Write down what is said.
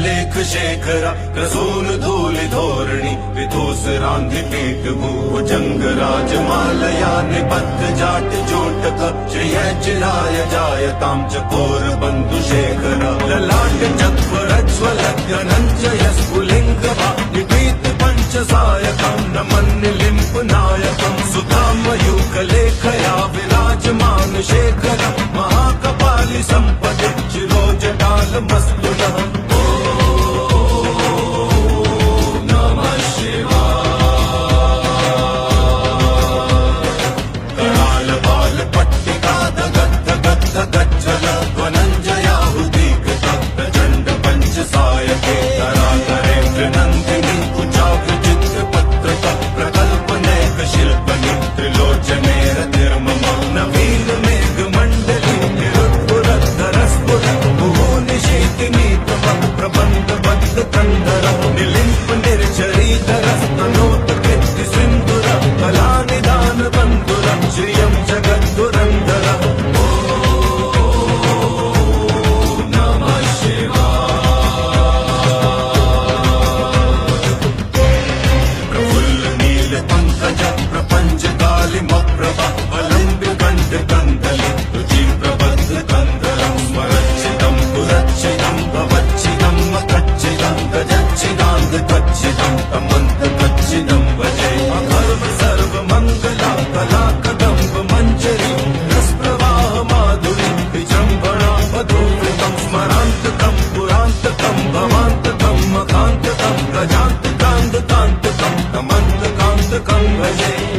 लेख शेखरा रसून धूलि धोरणी विधूस रांधि पेट भूजंग राजमालया निबद्ध जाट जोटक श्रिय चिराय जायतां चकोर बंधु शेखर ललाट चक्र गणञ्जय स्फुलिङ्गवा निपीत पंचसायकं नमन्निलिम्प नायकं सुधामयूखलेखया विराजमान शेखरं महाकपालि सम्पदि चिरोजटाल मस्तुलः। नमः शिवाय। कराल बाल पट्टिका दगद् गद्ध गज्जल ध्वनञ्जयाहुतीकृत प्रचण्ड पंचसायके कराकरेन्द्र नन्दिनी कुचाग्रचित्र पत्रक प्रकल्पनैक शिल्पनि त्रिलोचने रतिर्मम नवीन मेघमण्डली निरुद्धरस्फुर भुवनिशीतिनी तव प्रबन्धबद्ध कन्धर निलिम्प निर्झरीधर स्तनोत कृत्ति सिन्धुर कलानिधान बन्धुर श्रियं जगद्धुरन्धर। भजे